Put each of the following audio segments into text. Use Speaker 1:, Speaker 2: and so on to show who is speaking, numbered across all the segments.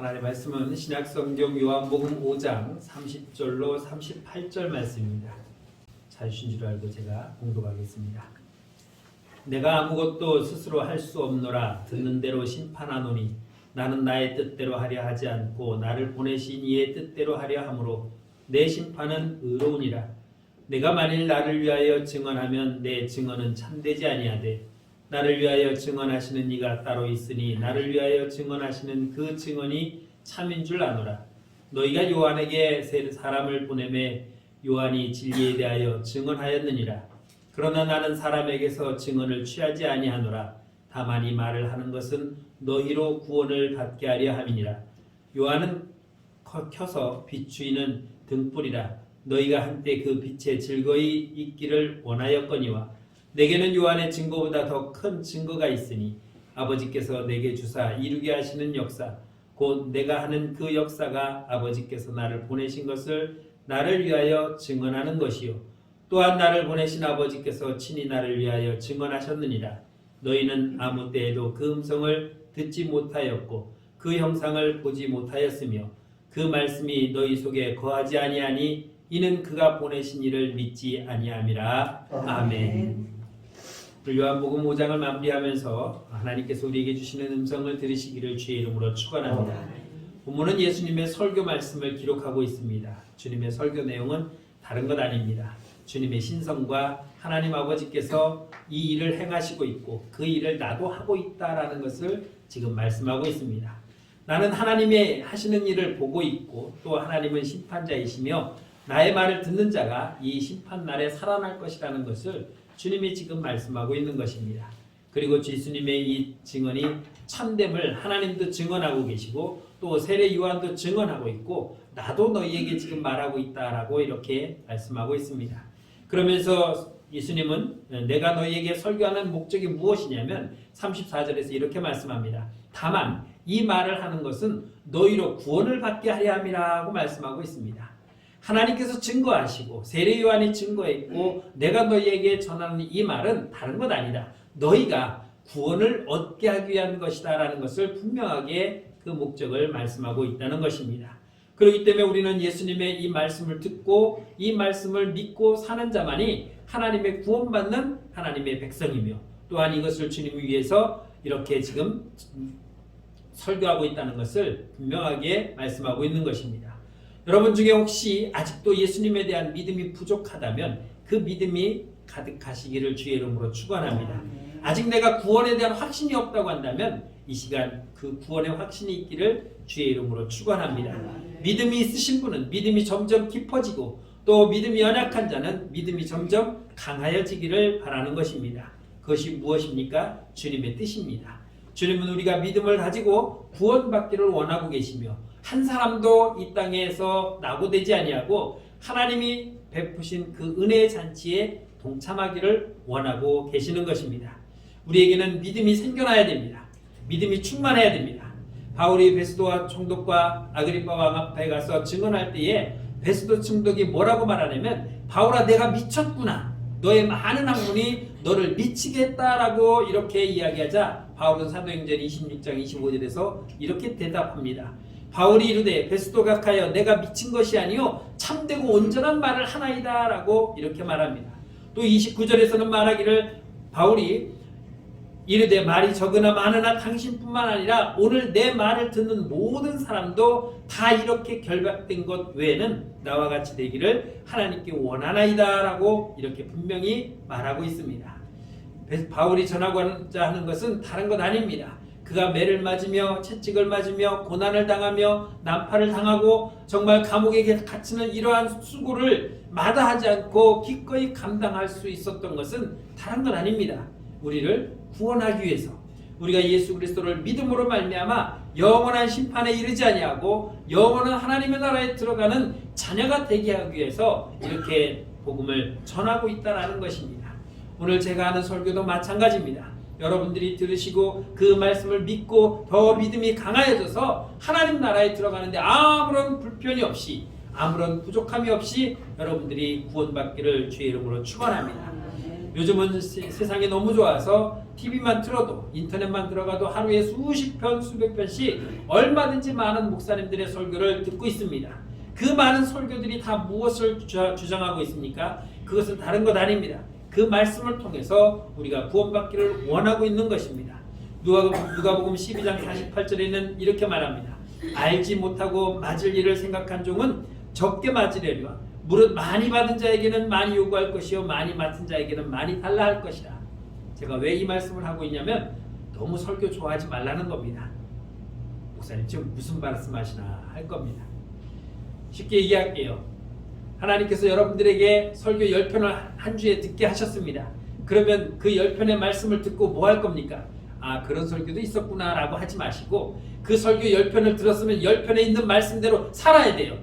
Speaker 1: 하나님의 말씀은 신약성경 요한복음 5장 30절로 38절 말씀입니다. 잘 주신 줄 알고 제가 공독하겠습니다. 내가 아무것도 스스로 할 수 없노라. 듣는 대로 심판하노니 나는 나의 뜻대로 하려 하지 않고 나를 보내신 이의 뜻대로 하려 함으로 내 심판은 의로우니라. 내가 만일 나를 위하여 증언하면 내 증언은 참되지 아니하되 나를 위하여 증언하시는 이가 따로 있으니 나를 위하여 증언하시는 그 증언이 참인 줄 아노라. 너희가 요한에게 사람을 보내매 요한이 진리에 대하여 증언하였느니라. 그러나 나는 사람에게서 증언을 취하지 아니하노라. 다만 이 말을 하는 것은 너희로 구원을 받게 하려 함이니라. 요한은 켜서 비추이는 등불이라. 너희가 한때 그 빛에 즐거이 있기를 원하였거니와 내게는 요한의 증거보다 더 큰 증거가 있으니 아버지께서 내게 주사 이루게 하시는 역사 곧 내가 하는 그 역사가 아버지께서 나를 보내신 것을 나를 위하여 증언하는 것이요 또한 나를 보내신 아버지께서 친히 나를 위하여 증언하셨느니라. 너희는 아무 때에도 그 음성을 듣지 못하였고 그 형상을 보지 못하였으며 그 말씀이 너희 속에 거하지 아니하니 이는 그가 보내신 이를 믿지 아니함이라. 아멘. 요한복음 5장을 마무리하면서 하나님께서 우리에게 주시는 음성을 들으시기를 주의 이름으로 축원합니다. 본문은 예수님의 설교 말씀을 기록하고 있습니다. 주님의 설교 내용은 다른 것 아닙니다. 주님의 신성과 하나님 아버지께서 이 일을 행하시고 있고 그 일을 나도 하고 있다라는 것을 지금 말씀하고 있습니다. 나는 하나님의 하시는 일을 보고 있고 또 하나님은 심판자이시며 나의 말을 듣는 자가 이 심판날에 살아날 것이라는 것을 주님이 지금 말씀하고 있는 것입니다. 그리고 예수님의 이 증언이 참됨을 하나님도 증언하고 계시고 또 세례 요한도 증언하고 있고 나도 너희에게 지금 말하고 있다라고 이렇게 말씀하고 있습니다. 그러면서 예수님은 내가 너희에게 설교하는 목적이 무엇이냐면 34절에서 이렇게 말씀합니다. 다만 이 말을 하는 것은 너희로 구원을 받게 하려 함이라고 말씀하고 있습니다. 하나님께서 증거하시고 세례 요한이 증거했고 내가 너희에게 전하는 이 말은 다른 것 아니다. 너희가 구원을 얻게 하기 위한 것이다 라는 것을 분명하게 그 목적을 말씀하고 있다는 것입니다. 그렇기 때문에 우리는 예수님의 이 말씀을 듣고 이 말씀을 믿고 사는 자만이 하나님의 구원받는 하나님의 백성이며 또한 이것을 주님을 위해서 이렇게 지금 설교하고 있다는 것을 분명하게 말씀하고 있는 것입니다. 여러분 중에 혹시 아직도 예수님에 대한 믿음이 부족하다면 그 믿음이 가득하시기를 주의 이름으로 축원합니다. 아직 내가 구원에 대한 확신이 없다고 한다면 이 시간 그 구원의 확신이 있기를 주의 이름으로 축원합니다. 믿음이 있으신 분은 믿음이 점점 깊어지고 또 믿음이 연약한 자는 믿음이 점점 강하여지기를 바라는 것입니다. 그것이 무엇입니까? 주님의 뜻입니다. 주님은 우리가 믿음을 가지고 구원받기를 원하고 계시며 한 사람도 이 땅에서 낙오되지 아니하고 하나님이 베푸신 그 은혜의 잔치에 동참하기를 원하고 계시는 것입니다. 우리에게는 믿음이 생겨나야 됩니다. 믿음이 충만해야 됩니다. 바울이 베스도와 총독과 아그리파 왕 앞에 가서 증언할 때에 베스도 총독이 뭐라고 말하냐면 바울아 내가 미쳤구나. 너의 많은 학문이 너를 미치게 했다라고 이렇게 이야기하자 바울은 사도행전 26장 25절에서 이렇게 대답합니다. 바울이 이르되 베스도가 가여 내가 미친 것이 아니요 참되고 온전한 말을 하나이다 라고 이렇게 말합니다. 또 29절에서는 말하기를 바울이 이르되 말이 적으나 많으나 당신뿐만 아니라 오늘 내 말을 듣는 모든 사람도 다 이렇게 결박된 것 외에는 나와 같이 되기를 하나님께 원하나이다 라고 이렇게 분명히 말하고 있습니다. 바울이 전하고자 하는 것은 다른 것 아닙니다. 그가 매를 맞으며 채찍을 맞으며 고난을 당하며 난파를 당하고 정말 감옥에 갇히는 이러한 수고를 마다하지 않고 기꺼이 감당할 수 있었던 것은 다른 건 아닙니다. 우리를 구원하기 위해서 우리가 예수 그리스도를 믿음으로 말미암아 영원한 심판에 이르지 아니하고 영원한 하나님의 나라에 들어가는 자녀가 되게 하기 위해서 이렇게 복음을 전하고 있다는 것입니다. 오늘 제가 하는 설교도 마찬가지입니다. 여러분들이 들으시고 그 말씀을 믿고 더 믿음이 강하여져서 하나님 나라에 들어가는데 아무런 불편이 없이 아무런 부족함이 없이 여러분들이 구원받기를 주의 이름으로 축원합니다. 요즘은 세상이 너무 좋아서 TV만 틀어도 인터넷만 들어가도 하루에 수십 편 수백 편씩 얼마든지 많은 목사님들의 설교를 듣고 있습니다. 그 많은 설교들이 다 무엇을 주장하고 있습니까? 그것은 다른 것 아닙니다. 그 말씀을 통해서 우리가 구원받기를 원하고 있는 것입니다. 누가복음 12장 48절에는 이렇게 말합니다. 알지 못하고 맞을 일을 생각한 종은 적게 맞으려니와 무릇 많이 받은 자에게는 많이 요구할 것이요 많이 맡은 자에게는 많이 달라 할 것이라. 제가 왜 이 말씀을 하고 있냐면 너무 설교 좋아하지 말라는 겁니다. 목사님 지금 무슨 말씀하시나 할 겁니다. 쉽게 얘기할게요. 하나님께서 여러분들에게 설교 10편을 한 주에 듣게 하셨습니다. 그러면 그 10편의 말씀을 듣고 뭐 할 겁니까? 아, 그런 설교도 있었구나 라고 하지 마시고 그 설교 10편을 들었으면 10편에 있는 말씀대로 살아야 돼요.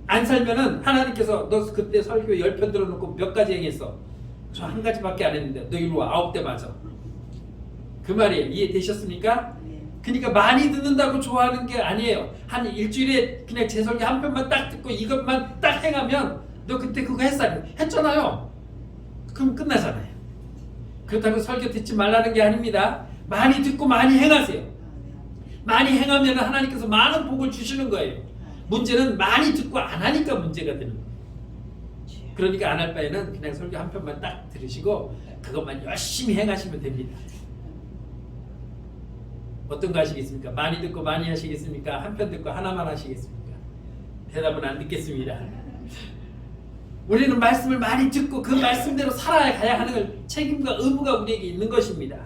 Speaker 1: 안 살면은 하나님께서 너 그때 설교 10편 들어놓고 몇 가지 행했어? 저 한 가지밖에 안 했는데 너 이리 와 9대 맞아. 그 말이에요. 이해되셨습니까? 그러니까 많이 듣는다고 좋아하는 게 아니에요. 한 일주일에 그냥 제 설교 한 편만 딱 듣고 이것만 딱 행하면 너 그때 그거 했잖아요. 그럼 끝나잖아요. 그렇다고 설교 듣지 말라는 게 아닙니다. 많이 듣고 많이 행하세요. 많이 행하면 하나님께서 많은 복을 주시는 거예요. 문제는 많이 듣고 안 하니까 문제가 되는 거예요. 그러니까 안 할 바에는 그냥 설교 한 편만 딱 들으시고 그것만 열심히 행하시면 됩니다. 어떤 거 하시겠습니까? 많이 듣고 많이 하시겠습니까? 한 편 듣고 하나만 하시겠습니까? 대답은 안 듣겠습니다. 우리는 말씀을 많이 듣고 그 말씀대로 살아가야 하는 책임과 의무가 우리에게 있는 것입니다.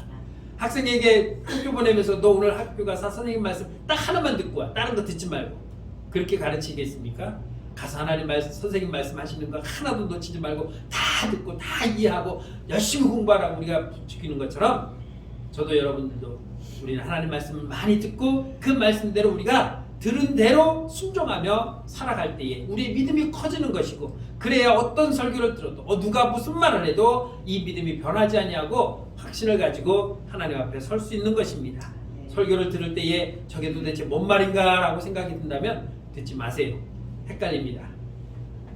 Speaker 1: 학생에게 학교 보내면서 너 오늘 학교 가서 선생님 말씀 딱 하나만 듣고 와. 다른 거 듣지 말고. 그렇게 가르치겠습니까? 가서 하나님 말씀, 선생님 말씀하시는 거 하나도 놓치지 말고 다 듣고 다 이해하고 열심히 공부하라고 우리가 부추기는 것처럼 저도 여러분들도 우리는 하나님 말씀을 많이 듣고 그 말씀대로 우리가 들은 대로 순종하며 살아갈 때에 우리의 믿음이 커지는 것이고 그래야 어떤 설교를 들어도 누가 무슨 말을 해도 이 믿음이 변하지 아니하고 확신을 가지고 하나님 앞에 설 수 있는 것입니다. 설교를 들을 때에 저게 도대체 뭔 말인가 라고 생각이 든다면 듣지 마세요. 헷갈립니다.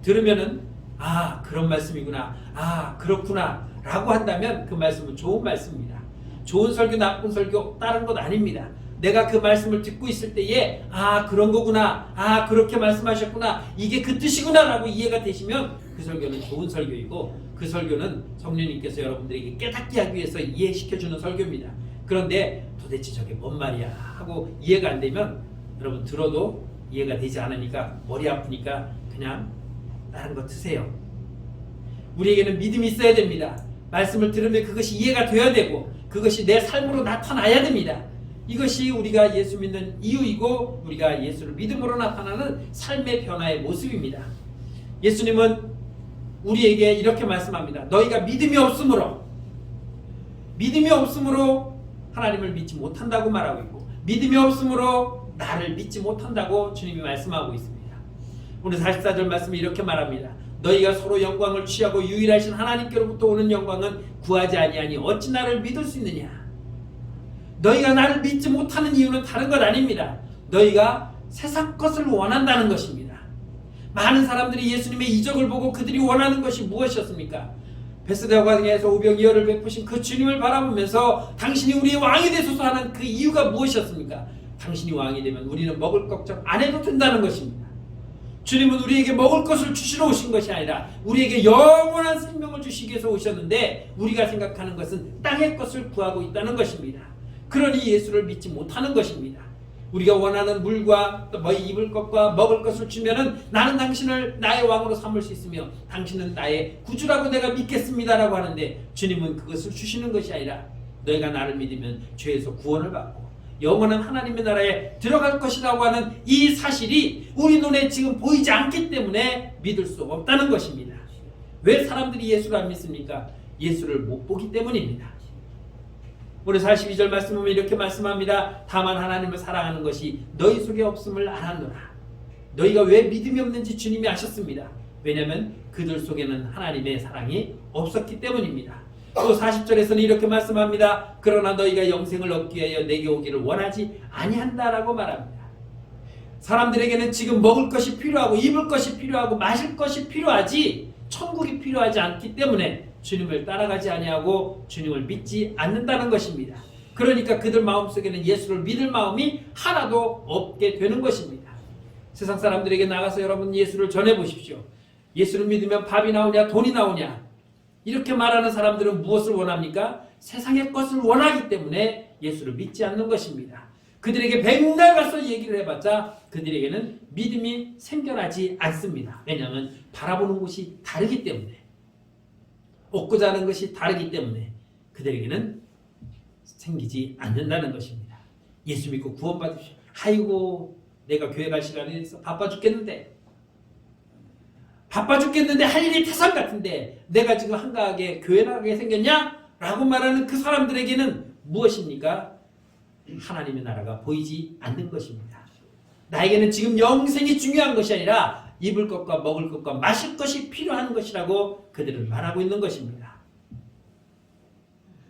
Speaker 1: 들으면은 아 그런 말씀이구나 아 그렇구나 라고 한다면 그 말씀은 좋은 말씀입니다. 좋은 설교 나쁜 설교 다른 것 아닙니다. 내가 그 말씀을 듣고 있을 때에 아 그런 거구나 아 그렇게 말씀하셨구나 이게 그 뜻이구나 라고 이해가 되시면 그 설교는 좋은 설교이고 그 설교는 성령님께서 여러분들에게 깨닫게 하기 위해서 이해시켜주는 설교입니다. 그런데 도대체 저게 뭔 말이야 하고 이해가 안 되면 여러분 들어도 이해가 되지 않으니까 머리 아프니까 그냥 다른 거 드세요. 우리에게는 믿음이 있어야 됩니다. 말씀을 들으면 그것이 이해가 되어야 되고 그것이 내 삶으로 나타나야 됩니다. 이것이 우리가 예수 믿는 이유이고 우리가 예수를 믿음으로 나타나는 삶의 변화의 모습입니다. 예수님은 우리에게 이렇게 말씀합니다. 너희가 믿음이 없으므로 하나님을 믿지 못한다고 말하고 있고 믿음이 없으므로 나를 믿지 못한다고 주님이 말씀하고 있습니다. 오늘 44절 말씀이 이렇게 말합니다. 너희가 서로 영광을 취하고 유일하신 하나님께로부터 오는 영광은 구하지 아니하니 어찌 나를 믿을 수 있느냐. 너희가 나를 믿지 못하는 이유는 다른 것 아닙니다. 너희가 세상 것을 원한다는 것입니다. 많은 사람들이 예수님의 이적을 보고 그들이 원하는 것이 무엇이었습니까? 베스다 광야에서 오병이어를 베푸신 그 주님을 바라보면서 당신이 우리의 왕이 되소서 하는 그 이유가 무엇이었습니까? 당신이 왕이 되면 우리는 먹을 걱정 안 해도 된다는 것입니다. 주님은 우리에게 먹을 것을 주시러 오신 것이 아니라 우리에게 영원한 생명을 주시기 위해서 오셨는데 우리가 생각하는 것은 땅의 것을 구하고 있다는 것입니다. 그러니 예수를 믿지 못하는 것입니다. 우리가 원하는 물과 또 입을 것과 먹을 것을 주면은 나는 당신을 나의 왕으로 삼을 수 있으며 당신은 나의 구주라고 내가 믿겠습니다라고 하는데 주님은 그것을 주시는 것이 아니라 너희가 나를 믿으면 죄에서 구원을 받고 영원한 하나님의 나라에 들어갈 것이라고 하는 이 사실이 우리 눈에 지금 보이지 않기 때문에 믿을 수 없다는 것입니다. 왜 사람들이 예수를 안 믿습니까? 예수를 못 보기 때문입니다. 오늘 42절 말씀 보면 이렇게 말씀합니다. 다만 하나님을 사랑하는 것이 너희 속에 없음을 알았노라. 너희가 왜 믿음이 없는지 주님이 아셨습니다. 왜냐하면 그들 속에는 하나님의 사랑이 없었기 때문입니다. 또 40절에서는 이렇게 말씀합니다. 그러나 너희가 영생을 얻기 위하여 내게 오기를 원하지 아니한다라고 말합니다. 사람들에게는 지금 먹을 것이 필요하고 입을 것이 필요하고 마실 것이 필요하지 천국이 필요하지 않기 때문에 주님을 따라가지 아니하고 주님을 믿지 않는다는 것입니다. 그러니까 그들 마음속에는 예수를 믿을 마음이 하나도 없게 되는 것입니다. 세상 사람들에게 나가서 여러분 예수를 전해보십시오. 예수를 믿으면 밥이 나오냐 돈이 나오냐 이렇게 말하는 사람들은 무엇을 원합니까? 세상의 것을 원하기 때문에 예수를 믿지 않는 것입니다. 그들에게 백날 가서 얘기를 해봤자 그들에게는 믿음이 생겨나지 않습니다. 왜냐하면 바라보는 곳이 다르기 때문에, 얻고자 하는 것이 다르기 때문에 그들에게는 생기지 않는다는 것입니다. 예수 믿고 구원받으십시오. 아이고 내가 교회 갈 시간이 있어 바빠 죽겠는데 할 일이 태산 같은데 내가 지금 한가하게 교회 나가게 생겼냐? 라고 말하는 그 사람들에게는 무엇입니까? 하나님의 나라가 보이지 않는 것입니다. 나에게는 지금 영생이 중요한 것이 아니라 입을 것과 먹을 것과 마실 것이 필요한 것이라고 그들은 말하고 있는 것입니다.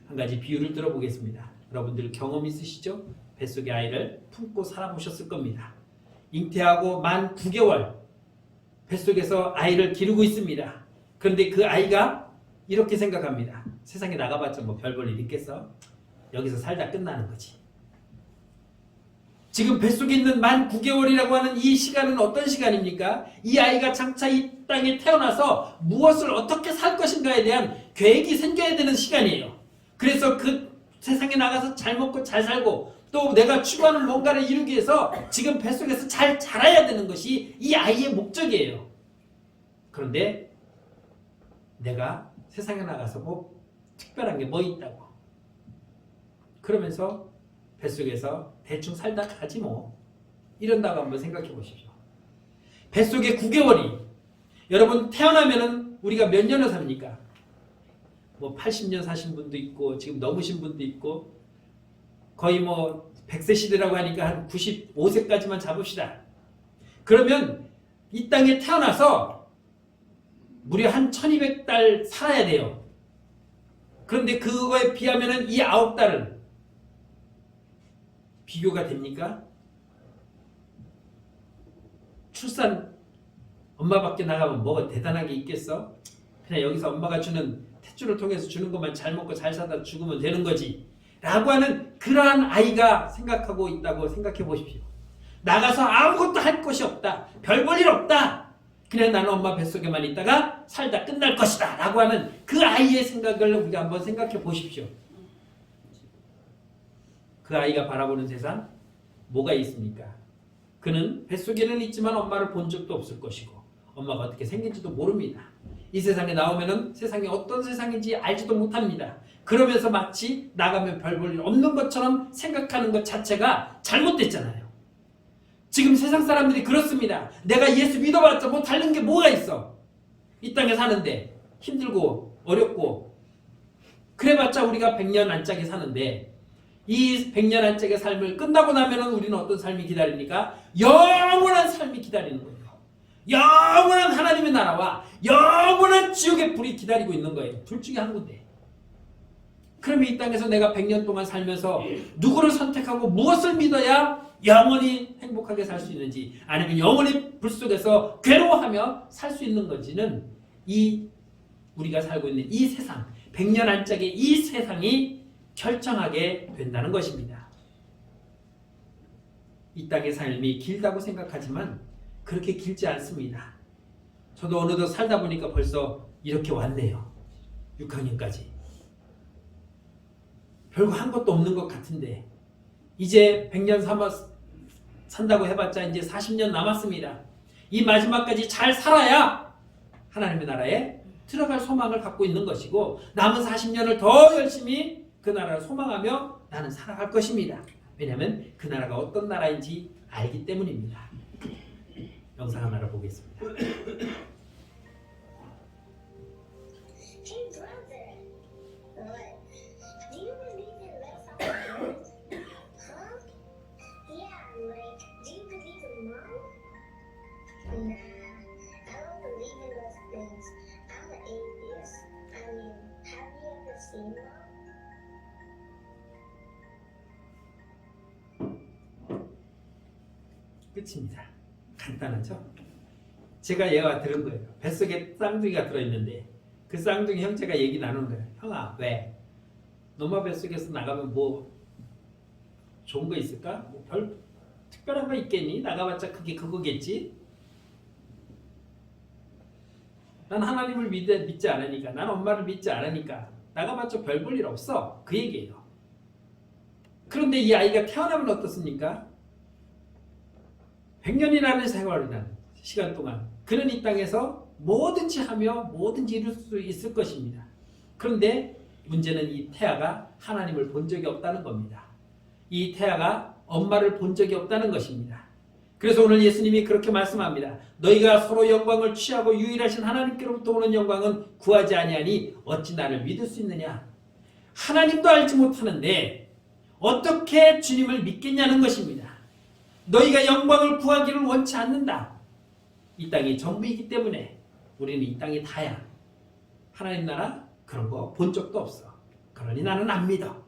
Speaker 1: 한 가지 비유를 들어보겠습니다. 여러분들 경험 있으시죠? 뱃속의 아이를 품고 살아보셨을 겁니다. 잉태하고 만 9개월 뱃속에서 아이를 기르고 있습니다. 그런데 그 아이가 이렇게 생각합니다. 세상에 나가봤자 뭐 별 볼 일 있겠어? 여기서 살다 끝나는 거지. 지금 뱃속에 있는 만 9개월이라고 하는 이 시간은 어떤 시간입니까? 이 아이가 장차 이 땅에 태어나서 무엇을 어떻게 살 것인가에 대한 계획이 생겨야 되는 시간이에요. 그래서 그 세상에 나가서 잘 먹고 잘 살고 또 내가 추구하는 뭔가를 이루기 위해서 지금 뱃속에서 잘 자라야 되는 것이 이 아이의 목적이에요. 그런데 내가 세상에 나가서 뭐 특별한 게 뭐 있다고 그러면서 뱃속에서 대충 살다 가지 뭐 이런다고 한번 생각해 보십시오. 뱃속에 9개월이 여러분 태어나면은 우리가 몇 년을 삽니까? 뭐 80년 사신 분도 있고 지금 넘으신 분도 있고 거의 뭐 100세 시대라고 하니까 한 95세까지만 잡읍시다. 그러면 이 땅에 태어나서 무려 한 1200달 살아야 돼요. 그런데 그거에 비하면은 이 9달은 비교가 됩니까? 출산 엄마 밖에 나가면 뭐가 대단하게 있겠어? 그냥 여기서 엄마가 주는 탯줄을 통해서 주는 것만 잘 먹고 잘 사다 죽으면 되는 거지 라고 하는 그러한 아이가 생각하고 있다고 생각해 보십시오. 나가서 아무것도 할 것이 없다. 별 볼 일 없다. 그냥 나는 엄마 뱃속에만 있다가 살다 끝날 것이다 라고 하는 그 아이의 생각을 우리가 한번 생각해 보십시오. 그 아이가 바라보는 세상 뭐가 있습니까? 그는 뱃속에는 있지만 엄마를 본 적도 없을 것이고 엄마가 어떻게 생긴지도 모릅니다. 이 세상에 나오면은 세상이 어떤 세상인지 알지도 못합니다. 그러면서 마치 나가면 별 볼 일 없는 것처럼 생각하는 것 자체가 잘못됐잖아요. 지금 세상 사람들이 그렇습니다. 내가 예수 믿어봤자 뭐 다른 게 뭐가 있어? 이 땅에 사는데 힘들고 어렵고 그래봤자 우리가 100년 안짝에 사는데 이 100년 안짝의 삶을 끝나고 나면은 우리는 어떤 삶이 기다립니까? 영원한 삶이 기다리는 거예요. 영원한 하나님의 나라와 영원한 지옥의 불이 기다리고 있는 거예요. 둘 중에 한 군데. 그러면 이 땅에서 내가 100년 동안 살면서 누구를 선택하고 무엇을 믿어야 영원히 행복하게 살 수 있는지 아니면 영원히 불 속에서 괴로워하며 살 수 있는 건지는 이 우리가 살고 있는 이 세상 100년 안짝의 이 세상이 결정하게 된다는 것입니다. 이 땅의 삶이 길다고 생각하지만 그렇게 길지 않습니다. 저도 어느덧 살다 보니까 벌써 이렇게 왔네요. 6학년까지. 별거 한 것도 없는 것 같은데 이제 100년 산다고 해봤자 이제 40년 남았습니다. 이 마지막까지 잘 살아야 하나님의 나라에 들어갈 소망을 갖고 있는 것이고 남은 40년을 더 열심히 그 나라를 소망하며 나는 살아갈 것입니다. 왜냐하면 그 나라가 어떤 나라인지 알기 때문입니다. 영상 하나를 보겠습니다. 끝입니다. 간단하죠? 제가 얘가 들은 거예요. 뱃속에 쌍둥이가 들어있는데 그 쌍둥이 형제가 얘기 나누는 거예요. 형아, 왜? 너마 뱃속에서 나가면 뭐 좋은 거 있을까? 뭐 별 특별한 거 있겠니? 나가봤자 그게 그거겠지? 난 하나님을 믿지 않으니까, 난 엄마를 믿지 않으니까 나가봤자 별 볼 일 없어. 그 얘기예요. 그런데 이 아이가 태어나면 어떻습니까? 100년이라는 세월이라는 시간 동안 그는 이 땅에서 뭐든지 하며 뭐든지 이룰 수 있을 것입니다. 그런데 문제는 이 태아가 하나님을 본 적이 없다는 겁니다. 이 태아가 엄마를 본 적이 없다는 것입니다. 그래서 오늘 예수님이 그렇게 말씀합니다. 너희가 서로 영광을 취하고 유일하신 하나님께로부터 오는 영광은 구하지 아니하니 어찌 나를 믿을 수 있느냐. 하나님도 알지 못하는데 어떻게 주님을 믿겠냐는 것입니다. 너희가 영광을 구하기를 원치 않는다. 이 땅이 전부이기 때문에 우리는 이 땅이 다야. 하나님 나라 그런 거 본 적도 없어. 그러니 나는 안 믿어.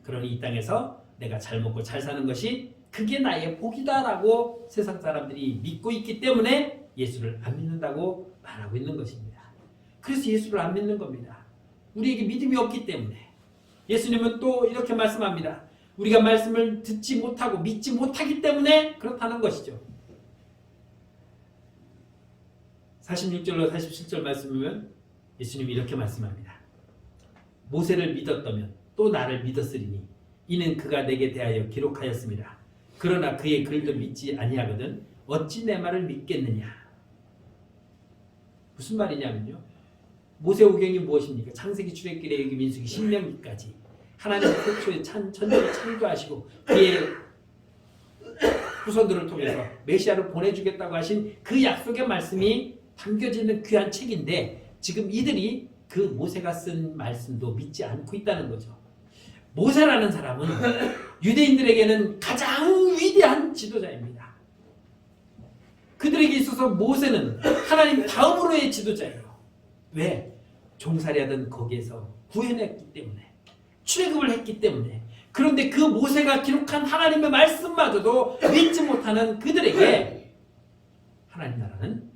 Speaker 1: 그러니 이 땅에서 내가 잘 먹고 잘 사는 것이 그게 나의 복이다라고 세상 사람들이 믿고 있기 때문에 예수를 안 믿는다고 말하고 있는 것입니다. 그래서 예수를 안 믿는 겁니다. 우리에게 믿음이 없기 때문에. 예수님은 또 이렇게 말씀합니다. 우리가 말씀을 듣지 못하고 믿지 못하기 때문에 그렇다는 것이죠. 46절로 47절 말씀이면 예수님이 이렇게 말씀합니다. 모세를 믿었다면 또 나를 믿었으리니 이는 그가 내게 대하여 기록하였습니다. 그러나 그의 글도 믿지 아니하거든 어찌 내 말을 믿겠느냐. 무슨 말이냐면요. 모세오경이 무엇입니까? 창세기, 출애굽기, 레위기, 민수기, 신명기까지 하나님 태초에 천지를 창조하시고 그의 후손들을 통해서 메시아를 보내주겠다고 하신 그 약속의 말씀이 담겨져 있는 귀한 책인데 지금 이들이 그 모세가 쓴 말씀도 믿지 않고 있다는 거죠. 모세라는 사람은 유대인들에게는 가장 위대한 지도자입니다. 그들에게 있어서 모세는 하나님 다음으로의 지도자예요. 왜? 종살이하던 거기에서 구해냈기 때문에, 출애굽을 했기 때문에. 그런데 그 모세가 기록한 하나님의 말씀마저도 믿지 못하는 그들에게 하나님 나라는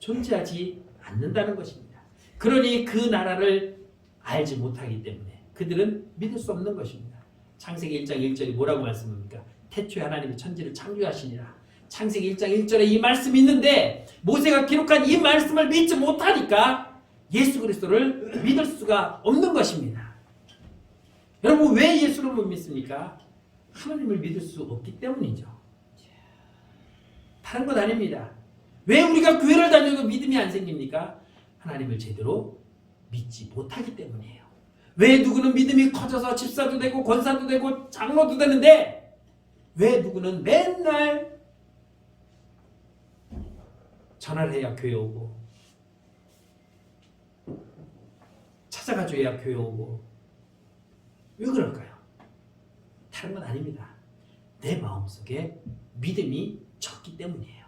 Speaker 1: 존재하지 않는다는 것입니다. 그러니 그 나라를 알지 못하기 때문에 그들은 믿을 수 없는 것입니다. 창세기 1장 1절이 뭐라고 말씀합니까? 태초에 하나님이 천지를 창조하시니라. 창세기 1장 1절에 이 말씀이 있는데 모세가 기록한 이 말씀을 믿지 못하니까 예수 그리스도를 믿을 수가 없는 것입니다. 여러분 왜 예수를 못 믿습니까? 하나님을 믿을 수 없기 때문이죠. 다른 것 아닙니다. 왜 우리가 교회를 다녀도 믿음이 안 생깁니까? 하나님을 제대로 믿지 못하기 때문이에요. 왜 누구는 믿음이 커져서 집사도 되고 권사도 되고 장로도 되는데 왜 누구는 맨날 전화를 해야 교회 오고 찾아가줘야 교회 오고 왜 그럴까요? 다른 건 아닙니다. 내 마음속에 믿음이 적기 때문이에요.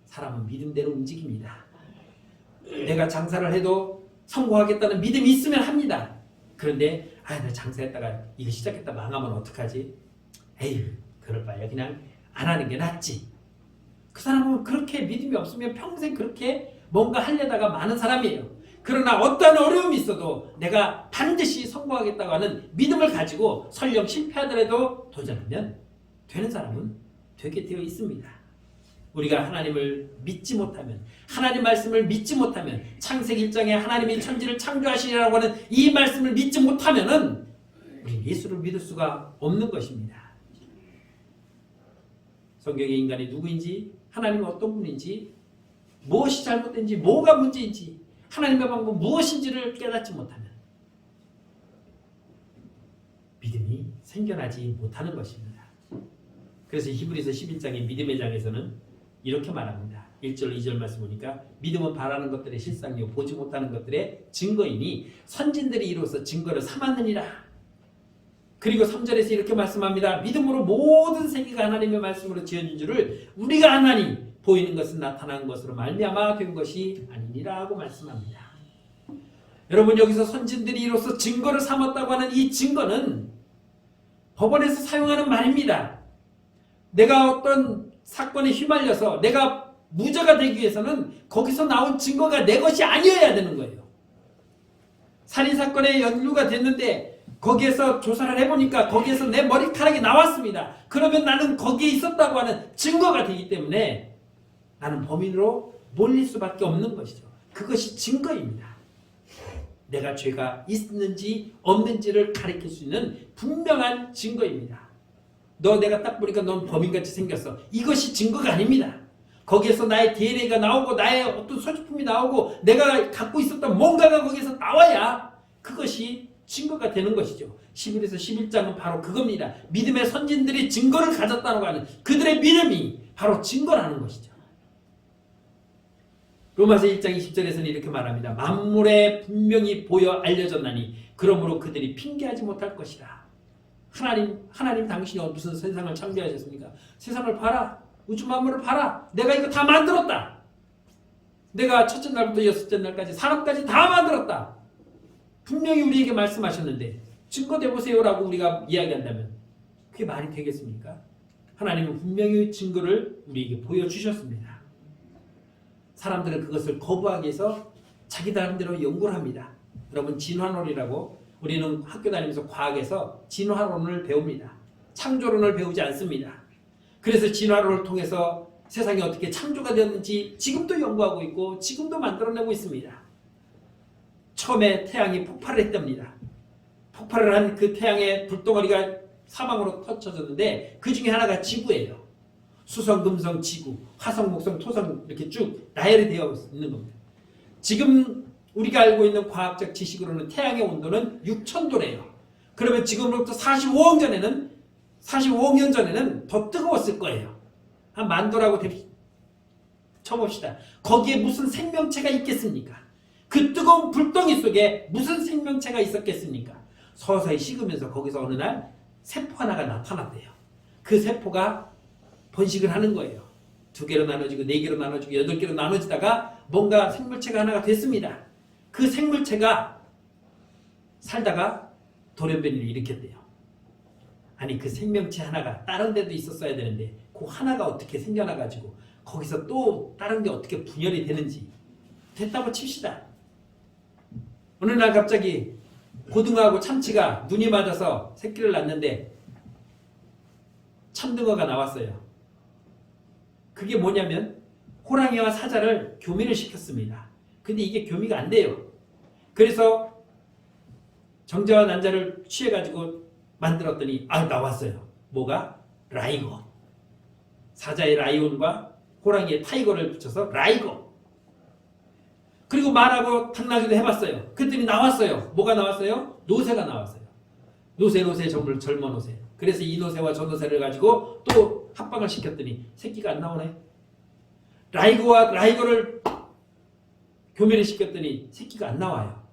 Speaker 1: 사람은 믿음대로 움직입니다. 내가 장사를 해도 성공하겠다는 믿음이 있으면 합니다. 그런데 나 장사했다가 이거 시작했다 망하면 어떡하지? 에휴 그럴 바에 그냥 안 하는 게 낫지. 그 사람은 그렇게 믿음이 없으면 평생 그렇게 뭔가 하려다가 많은 사람이에요. 그러나 어떠한 어려움이 있어도 내가 반드시 성공하겠다고 하는 믿음을 가지고 설령 실패하더라도 도전하면 되는 사람은 되게 되어 있습니다. 우리가 하나님을 믿지 못하면, 하나님 말씀을 믿지 못하면, 창세기 1장에 하나님이 천지를 창조하시리라고 하는 이 말씀을 믿지 못하면은 우리 예수를 믿을 수가 없는 것입니다. 성경의 인간이 누구인지, 하나님은 어떤 분인지, 무엇이 잘못된지, 뭐가 문제인지, 하나님의 방법 무엇인지를 깨닫지 못하면 믿음이 생겨나지 못하는 것입니다. 그래서 히브리서 11장의 믿음의 장에서는 이렇게 말합니다. 1절 2절 말씀 보니까 믿음은 바라는 것들의 실상이요 보지 못하는 것들의 증거이니 선진들이 이로써 증거를 삼았느니라. 그리고 3절에서 이렇게 말씀합니다. 믿음으로 모든 세계가 하나님의 말씀으로 지어진 줄을 우리가 아나니 보이는 것은 나타난 것으로 말미암아 된 것이 아니니라 하고 말씀합니다. 여러분 여기서 선진들이 이로써 증거를 삼았다고 하는 이 증거는 법원에서 사용하는 말입니다. 내가 어떤 사건에 휘말려서 내가 무죄가 되기 위해서는 거기서 나온 증거가 내 것이 아니어야 되는 거예요. 살인사건에 연루가 됐는데 거기에서 조사를 해보니까 거기에서 내 머리카락이 나왔습니다. 그러면 나는 거기에 있었다고 하는 증거가 되기 때문에 나는 범인으로 몰릴 수밖에 없는 것이죠. 그것이 증거입니다. 내가 죄가 있는지 없는지를 가리킬 수 있는 분명한 증거입니다. 너 내가 딱 보니까 넌 범인같이 생겼어. 이것이 증거가 아닙니다. 거기에서 나의 DNA가 나오고 나의 어떤 소지품이 나오고 내가 갖고 있었던 뭔가가 거기에서 나와야 그것이 증거가 되는 것이죠. 11에서 11장은 바로 그겁니다. 믿음의 선진들이 증거를 가졌다고 하는 그들의 믿음이 바로 증거라는 것이죠. 로마서 1장 20절에서는 이렇게 말합니다. 만물에 분명히 보여 알려졌나니 그러므로 그들이 핑계하지 못할 것이라. 하나님 당신이 무슨 세상을 창조하셨습니까? 세상을 봐라. 우주 만물을 봐라. 내가 이거 다 만들었다. 내가 첫째 날부터 여섯째 날까지 사람까지 다 만들었다. 분명히 우리에게 말씀하셨는데 증거돼 보세요라고 우리가 이야기한다면 그게 말이 되겠습니까? 하나님은 분명히 증거를 우리에게 보여주셨습니다. 사람들은 그것을 거부하기 위해서 자기 나름대로 연구를 합니다. 여러분 진화론이라고 우리는 학교 다니면서 과학에서 진화론을 배웁니다. 창조론을 배우지 않습니다. 그래서 진화론을 통해서 세상이 어떻게 창조가 되었는지 지금도 연구하고 있고 지금도 만들어내고 있습니다. 처음에 태양이 폭발을 했답니다. 폭발을 한 그 태양의 불덩어리가 사방으로 터쳐졌는데 그 중에 하나가 지구예요. 수성, 금성, 지구, 화성, 목성, 토성 이렇게 쭉 나열이 되어 있는 겁니다. 지금 우리가 알고 있는 과학적 지식으로는 태양의 온도는 6,000도래요. 그러면 지금으로부터 45억 년 전에는 더 뜨거웠을 거예요. 한 10,000도라고 쳐봅시다. 거기에 무슨 생명체가 있겠습니까? 그 뜨거운 불덩이 속에 무슨 생명체가 있었겠습니까? 서서히 식으면서 거기서 어느 날 세포 하나가 나타났대요. 그 세포가 번식을 하는 거예요. 2개로 나눠지고 4개로 나눠지고 8개로 나눠지다가 뭔가 생물체가 하나가 됐습니다. 그 생물체가 살다가 돌연변이를 일으켰대요. 아니 그 생명체 하나가 다른 데도 있었어야 되는데 그 하나가 어떻게 생겨나가지고 거기서 또 다른 게 어떻게 분열이 되는지 됐다고 칩시다. 어느 날 갑자기 고등어하고 참치가 눈이 맞아서 새끼를 낳는데 참등어가 나왔어요. 그게 뭐냐면 호랑이와 사자를 교미를 시켰습니다. 근데 이게 교미가 안 돼요. 그래서 정자와 난자를 취해가지고 만들었더니 나왔어요. 뭐가? 라이거. 사자의 라이온과 호랑이의 타이거를 붙여서 라이거. 그리고 말하고 당나귀도 해봤어요. 그랬더니 나왔어요. 뭐가 나왔어요? 노새가 나왔어요. 노새 젊은 노새. 그래서 이 노새와 저 노새를 가지고 또 합방을 시켰더니 새끼가 안 나오네. 라이거와 라이거를 교미를 시켰더니 새끼가 안 나와요.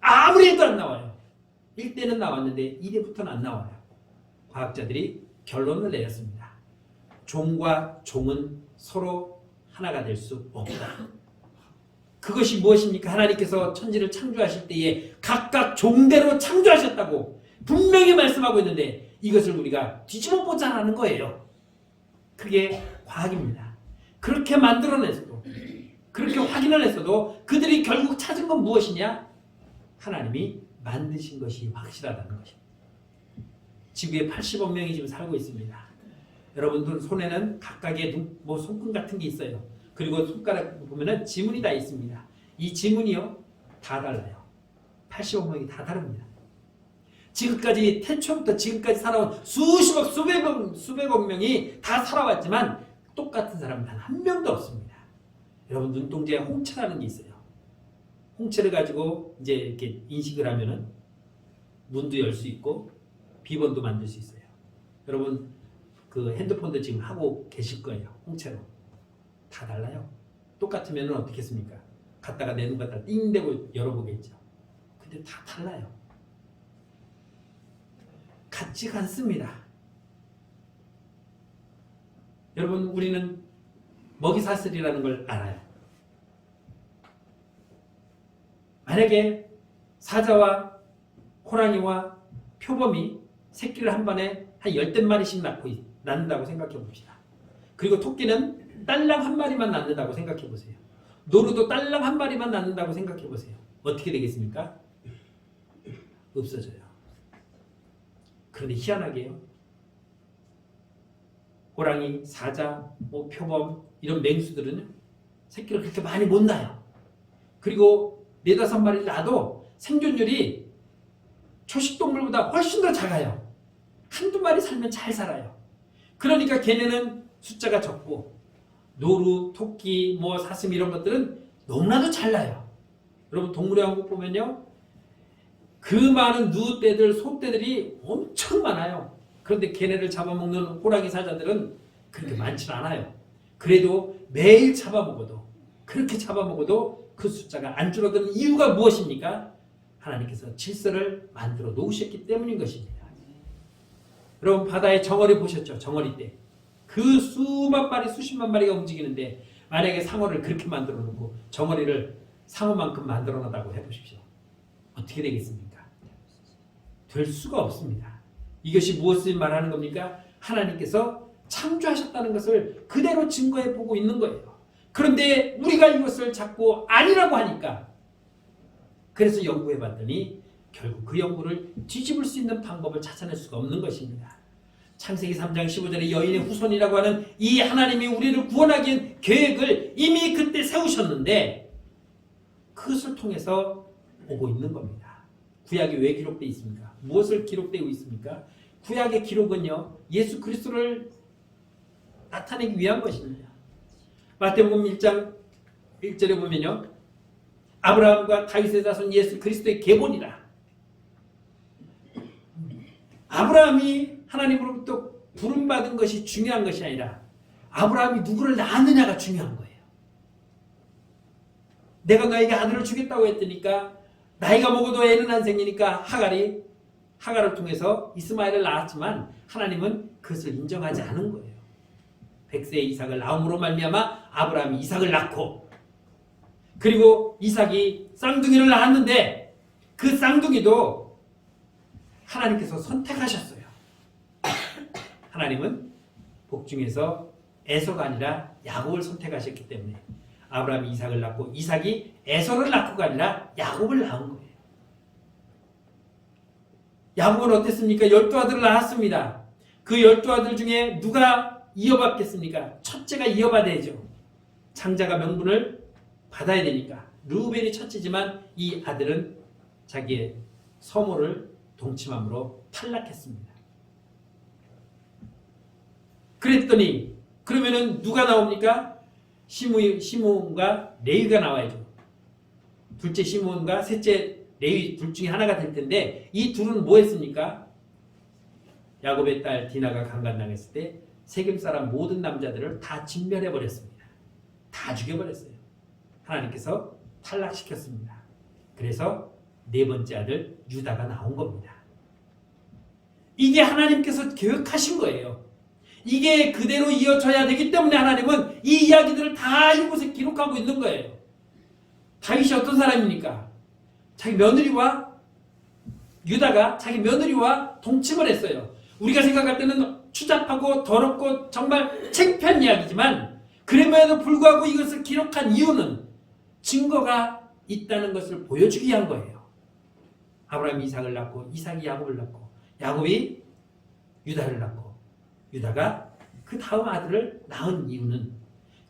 Speaker 1: 아무리 해도 안 나와요. 1대는 나왔는데 2대부터는 안 나와요. 과학자들이 결론을 내렸습니다. 종과 종은 서로 하나가 될 수 없다. 그것이 무엇입니까? 하나님께서 천지를 창조하실 때에 각각 종대로 창조하셨다고 분명히 말씀하고 있는데 이것을 우리가 뒤집어 보자는 거예요. 그게 과학입니다. 그렇게 만들어냈어도 그렇게 확인을 했어도 그들이 결국 찾은 건 무엇이냐? 하나님이 만드신 것이 확실하다는 것입니다. 지구에 80억 명이 지금 살고 있습니다. 여러분들 손에는 각각의 손금 같은 게 있어요. 그리고 손가락 보면은 지문이 다 있습니다. 이 지문이요 다 달라요. 80억 명이 다 다릅니다. 지금까지 태초부터 지금까지 살아온 수십억 수백억 명이 다 살아왔지만 똑같은 사람은 단 한 명도 없습니다. 여러분 눈동자에 홍채라는 게 있어요. 홍채를 가지고 이제 이렇게 인식을 하면은 문도 열 수 있고 비번도 만들 수 있어요. 여러분 그 핸드폰도 지금 하고 계실 거예요. 홍채로. 다 달라요. 똑같으면 어떻게 했습니까? 갖다가 내 눈 갖다 띵 대고 열어보겠죠. 근데 다 달라요. 같지가 않습니다. 여러분 우리는 먹이사슬이라는 걸 알아요. 만약에 사자와 호랑이와 표범이 새끼를 한 번에 한 10마리씩 낳는다고 생각해 봅시다. 그리고 토끼는 딸랑 한 마리만 낳는다고 생각해 보세요. 노루도 딸랑 한 마리만 낳는다고 생각해 보세요. 어떻게 되겠습니까? 없어져요. 그런데 희한하게요. 호랑이, 사자, 표범 이런 맹수들은요. 새끼를 그렇게 많이 못 낳아요. 그리고 4-5마리를 낳아도 생존율이 초식동물보다 훨씬 더 작아요. 한두 마리 살면 잘 살아요. 그러니까 걔네는 숫자가 적고 노루, 토끼, 사슴 이런 것들은 너무나도 잘 나요. 여러분 동물의 왕국 보면요. 그 많은 누떼들, 소떼들이 엄청 많아요. 그런데 걔네를 잡아먹는 호랑이, 사자들은 그렇게 많지 않아요. 그래도 매일 잡아먹어도 그렇게 잡아먹어도 그 숫자가 안 줄어드는 이유가 무엇입니까? 하나님께서 질서를 만들어 놓으셨기 때문인 것입니다. 여러분 바다의 정어리 보셨죠? 정어리 때. 그 수만 마리, 수십만 마리가 움직이는데 만약에 상어를 그렇게 만들어 놓고 정어리를 상어만큼 만들어 놨다고 해보십시오. 어떻게 되겠습니까? 될 수가 없습니다. 이것이 무엇을 말하는 겁니까? 하나님께서 창조하셨다는 것을 그대로 증거해 보고 있는 거예요. 그런데 우리가 이것을 자꾸 아니라고 하니까 그래서 연구해 봤더니 결국 그 연구를 뒤집을 수 있는 방법을 찾아낼 수가 없는 것입니다. 창세기 3장 15절에 여인의 후손이라고 하는 이 하나님이 우리를 구원하기 위한 계획을 이미 그때 세우셨는데 그것을 통해서 오고 있는 겁니다. 구약이 왜 기록되어 있습니까? 무엇을 기록되어 있습니까? 구약의 기록은요. 예수 그리스도를 나타내기 위한 것입니다. 마태복음 1장 1절에 보면요. 아브라함과 다윗의 자손 예수 그리스도의 계보니라. 아브라함이 하나님으로부터 부름받은 것이 중요한 것이 아니라 아브라함이 누구를 낳았느냐가 중요한 거예요. 내가 너에게 아들을 주겠다고 했더니까 나이가 먹어도 애는 안 생기니까 하갈을 통해서 이스마엘을 낳았지만 하나님은 그것을 인정하지 않은 거예요. 백세의 이삭을 낳음으로 말미암아 아브라함이 이삭을 낳고 그리고 이삭이 쌍둥이를 낳았는데 그 쌍둥이도 하나님께서 선택하셨어요. 하나님은 복중에서 에서가 아니라 야곱을 선택하셨기 때문에 아브라함이 이삭을 낳고 이삭이 에서를 낳고가 아니라 야곱을 낳은 거예요. 야곱은 어땠습니까? 12아들을 낳았습니다. 그 12아들 중에 누가 이어받겠습니까? 첫째가 이어받아야죠. 장자가 명분을 받아야 되니까. 르우벤이 첫째지만 이 아들은 자기의 서모를 동침함으로 탈락했습니다. 그랬더니 그러면은 누가 나옵니까? 시므온과 레위가 나와야죠. 둘째 시므온과 셋째 레위 둘 중에 하나가 될 텐데 이 둘은 뭐 했습니까? 야곱의 딸 디나가 강간당했을 때 세겜 사람 모든 남자들을 다 진멸해 버렸습니다. 다 죽여버렸어요. 하나님께서 탈락시켰습니다. 그래서 네 번째 아들 유다가 나온 겁니다. 이게 하나님께서 계획하신 거예요. 이게 그대로 이어져야 되기 때문에 하나님은 이 이야기들을 다 이곳에 기록하고 있는 거예요. 다윗이 어떤 사람입니까? 자기 며느리와 유다가 자기 며느리와 동침을 했어요. 우리가 생각할 때는 추잡하고 더럽고 정말 창피한 이야기지만 그럼에도 불구하고 이것을 기록한 이유는 증거가 있다는 것을 보여주기 위한 거예요. 아브라함이 이삭을 낳고 이삭이 야곱을 낳고 야곱이 유다를 낳고 유다가 그 다음 아들을 낳은 이유는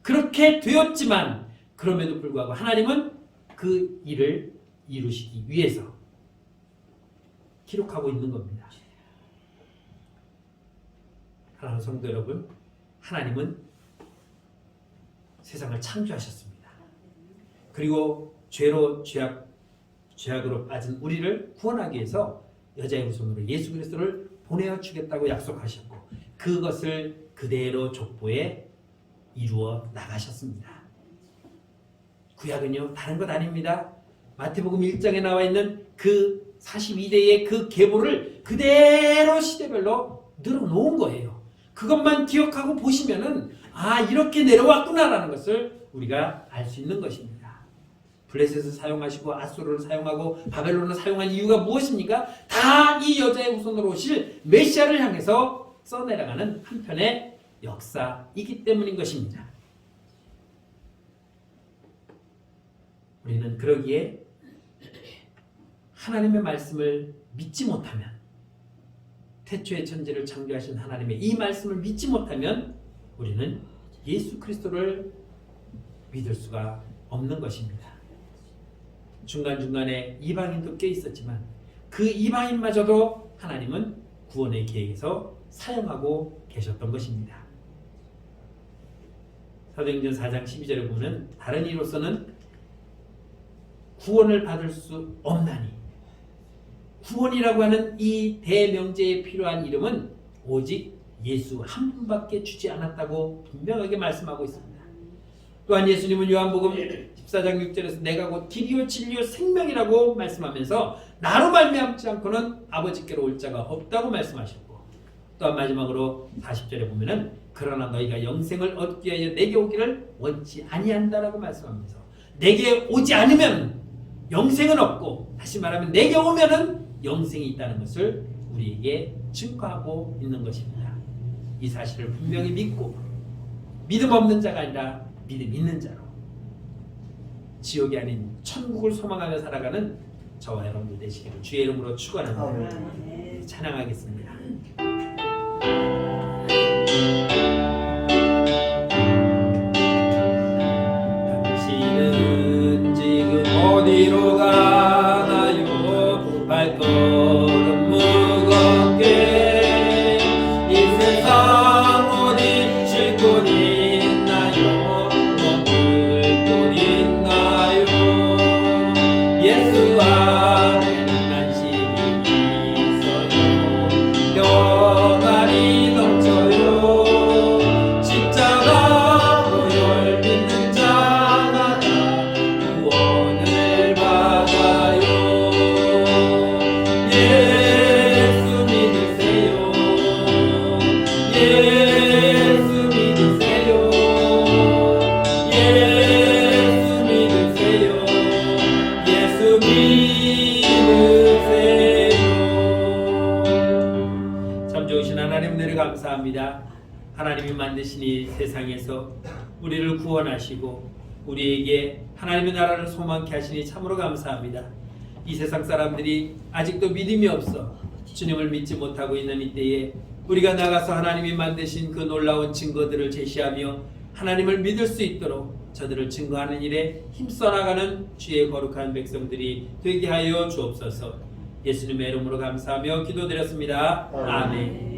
Speaker 1: 그렇게 되었지만 그럼에도 불구하고 하나님은 그 일을 이루시기 위해서 기록하고 있는 겁니다. 사랑하는 성도 여러분, 하나님은 세상을 창조하셨습니다. 그리고 죄악으로 빠진 우리를 구원하기 위해서 여자의 후손으로 예수 그리스도를 보내어 주겠다고 약속하셨고 그것을 그대로 족보에 이루어 나가셨습니다. 구약은요 다른 것 아닙니다. 마태복음 1장에 나와 있는 그 42대의 그 계보를 그대로 시대별로 늘어놓은 거예요. 그것만 기억하고 보시면은 이렇게 내려왔구나라는 것을 우리가 알 수 있는 것입니다. 블레셋을 사용하시고 아수르를 사용하고 바벨론을 사용한 이유가 무엇입니까? 다 이 여자의 후손으로 오실 메시아를 향해서 써내려가는 한편의 역사이기 때문인 것입니다. 우리는 그러기에 하나님의 말씀을 믿지 못하면, 태초의 천지를 창조하신 하나님의 이 말씀을 믿지 못하면 우리는 예수 그리스도를 믿을 수가 없는 것입니다. 중간중간에 이방인도 꽤 있었지만 그 이방인마저도 하나님은 구원의 계획에서 사용하고 계셨던 것입니다. 사도행전 4장 12절에 보면 다른 이로서는 구원을 받을 수 없나니, 구원이라고 하는 이 대명제에 필요한 이름은 오직 예수 한 분밖에 주지 않았다고 분명하게 말씀하고 있습니다. 또한 예수님은 요한복음 14장 6절에서 내가 곧 길이요 진리요 생명이라고 말씀하면서 나로 말미암지 않고는 아버지께로 올 자가 없다고 말씀하셨고, 또한 마지막으로 40절에 보면은 그러나 너희가 영생을 얻기 위하여 내게 오기를 원치 아니한다라고 말씀하면서 내게 오지 않으면 영생은 없고, 다시 말하면 내게 오면은 영생이 있다는 것을 우리에게 증거하고 있는 것입니다. 이 사실을 분명히 믿고 믿음 없는 자가 아니라 믿음 있는 자로 지옥이 아닌 천국을 소망하며 살아가는 저와 여러분들 되시기를 주의 이름으로 축원합니다. 찬양하겠습니다. 당신은 지금 어디로 가나요? 발걸음 무겁게 이 세상 어디 싣고 있나요? 머물 곳 있나요? 예수 안에는 안식이 있어요. 평안이 넘쳐요. 십자가 보혈 믿는 자마다 구원을 받아요. 예수 믿으세요. 예수 믿으세요. 예수 믿으세요. 예수 믿으세요. 참 좋으신 하나님 은혜를 감사합니다. 하나님이 만드신 이 세상에서 우리를 구원하시고 우리에게 하나님의 나라를 소망케 하시니 참으로 감사합니다. 이 세상 사람들이 아직도 믿음이 없어 주님을 믿지 못하고 있는 이때에 우리가 나가서 하나님이 만드신 그 놀라운 증거들을 제시하며 하나님을 믿을 수 있도록 저들을 증거하는 일에 힘써 나가는 주의 거룩한 백성들이 되게 하여 주옵소서. 예수님의 이름으로 감사하며 기도드렸습니다. 아멘.